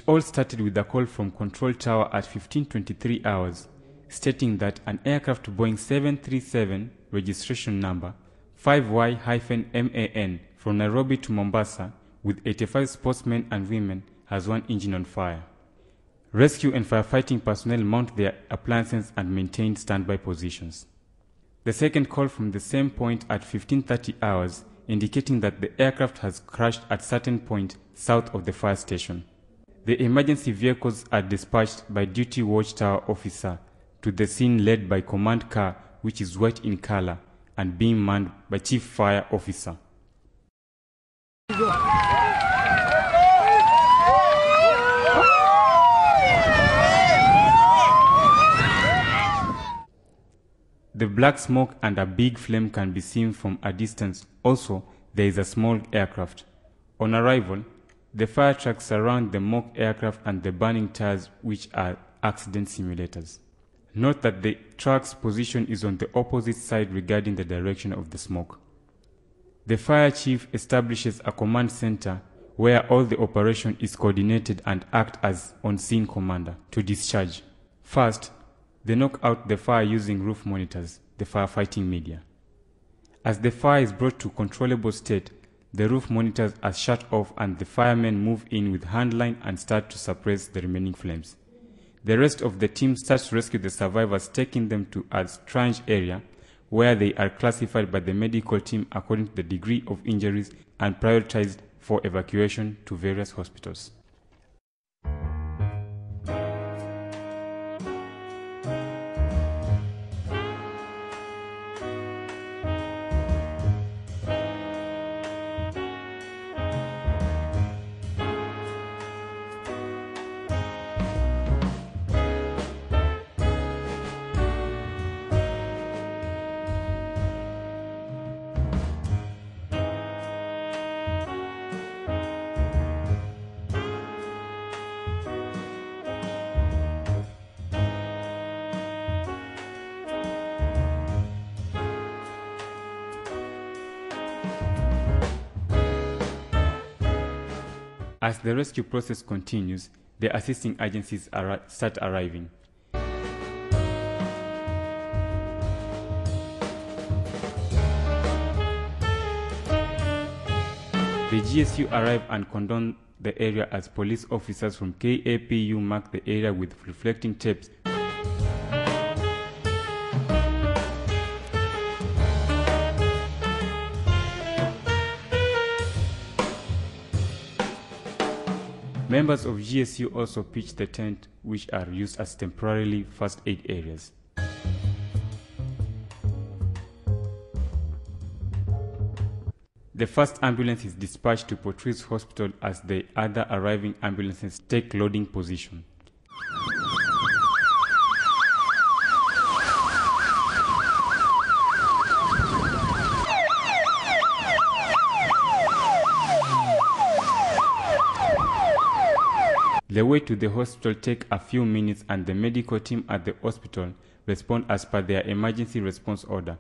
all started with a call from Control Tower at 15:23 hours, stating that an aircraft Boeing 737 registration number 5Y-MAN from Nairobi to Mombasa with 85 sportsmen and women has one engine on fire. Rescue and firefighting personnel mount their appliances and maintain standby positions. The second call from the same point at 15:30 hours, indicating that the aircraft has crashed at certain point south of the fire station. The emergency vehicles are dispatched by duty watchtower officer to the scene led by command car, which is white in color and being manned by chief fire officer. The black smoke and a big flame can be seen from a distance. Also, there is a small aircraft. On arrival, the fire trucks surround the mock aircraft and the burning tires, which are accident simulators. Note that the truck's position is on the opposite side regarding the direction of the smoke. The fire chief establishes a command center where all the operation is coordinated and act as on-scene commander to discharge. First, they knock out the fire using roof monitors, the firefighting media. As the fire is brought to controllable state, the roof monitors are shut off and the firemen move in with handline and start to suppress the remaining flames. The rest of the team starts to rescue the survivors, taking them to a strange area where they are classified by the medical team according to the degree of injuries and prioritized for evacuation to various hospitals. As the rescue process continues, the assisting agencies start arriving. The GSU arrive and condone the area as police officers from KAPU mark the area with reflecting tapes. Members of GSU also pitch the tent, which are used as temporarily first aid areas. The first ambulance is dispatched to Portruise Hospital as the other arriving ambulances take loading position. The way to the hospital take a few minutes and the medical team at the hospital respond as per their emergency response order.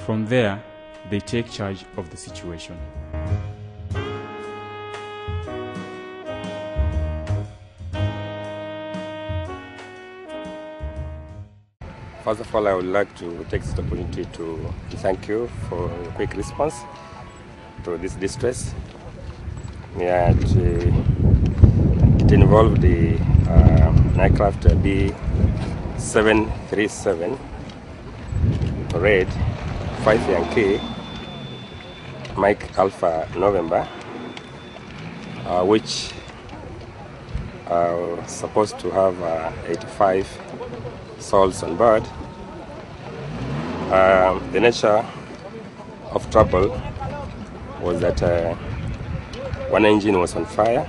From there, they take charge of the situation. First of all, I would like to take this opportunity to thank you for your quick response to this distress. Yeah, it involved the aircraft B737 Red 5 Yankee Mike Alpha November, which supposed to have 85 souls on board. The nature of trouble was that one engine was on fire,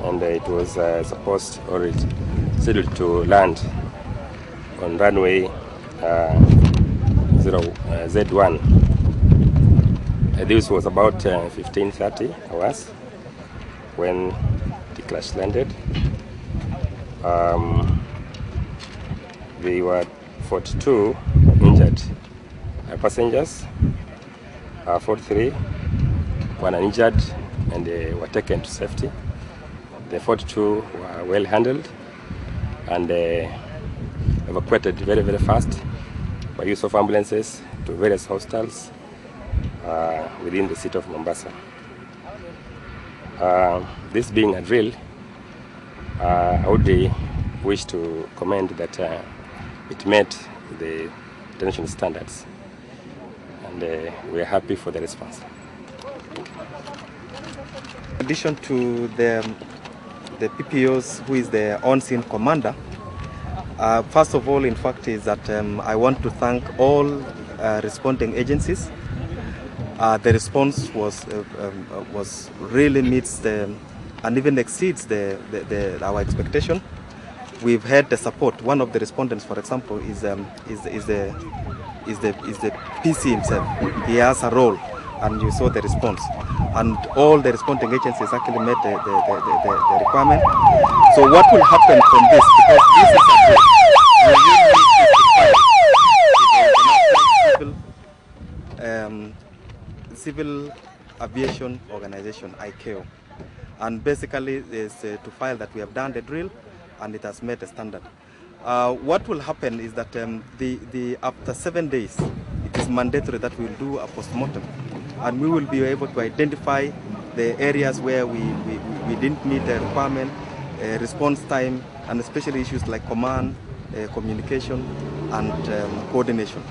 and it was supposed or it scheduled to land on runway Z1. This was about 15:30 hours when the crash landed. There were 42 injured passengers, 43 were uninjured and they were taken to safety. The 42 were well handled and evacuated very, very fast by use of ambulances to various hospitals within the city of Mombasa. This being a drill, I would wish to commend that it met the international standards, and we are happy for the response. In addition to the PPOs, who is the on-scene commander, first of all, in fact, is that I want to thank all responding agencies. The response was really meets and even exceeds our expectation. We've had the support. One of the respondents, for example, is the PC himself. He has a role, and you saw the response. And all the responding agencies actually met the requirement. So what will happen from this? Because this is a drill, we will need to the Civil Aviation Organization, ICAO. And basically is to file that we have done the drill and it has met the standard. What will happen is that after 7 days, it is mandatory that we will do a postmortem, and we will be able to identify the areas where we didn't meet the requirement, response time, and especially issues like command, communication, and coordination.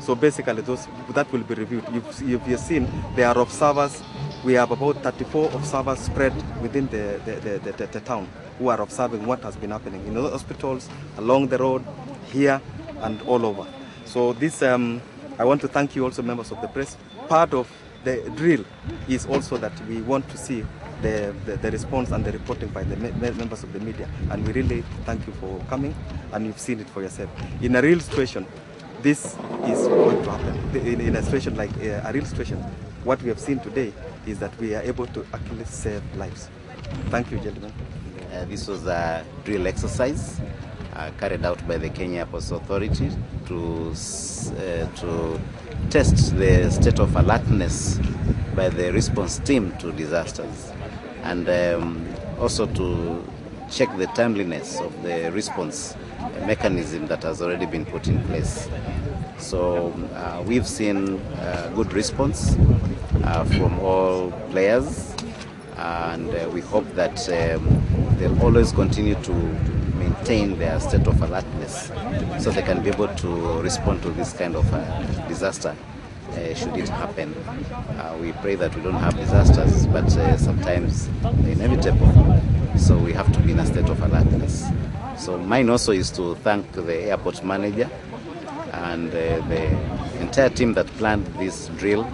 So basically that will be reviewed. You've seen there are observers. We have about 34 observers spread within the town who are observing what has been happening in the hospitals, along the road, here, and all over. So this, I want to thank you also, members of the press. Part of the drill is also that we want to see the response and the reporting by the members of the media. And we really thank you for coming, and you've seen it for yourself. In a real situation, this is going to happen. In a situation like a real situation, what we have seen today is that we are able to actually save lives. Thank you, gentlemen. This was a drill exercise carried out by the Kenya Airports Authority to test the state of alertness by the response team to disasters, and also to check the timeliness of the response mechanism that has already been put in place. So we've seen good response from all players, and we hope that they'll always continue to maintain their state of alertness so they can be able to respond to this kind of disaster should it happen. We pray that we don't have disasters, but sometimes they're inevitable, so we have to be in a state of alertness. So mine also is to thank the airport manager and the entire team that planned this drill,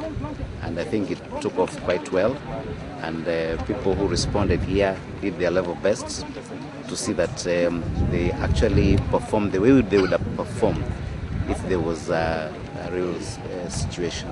and I think it took off quite well, and people who responded here did their level best to see that they actually performed the way they would have performed if there was a real situation.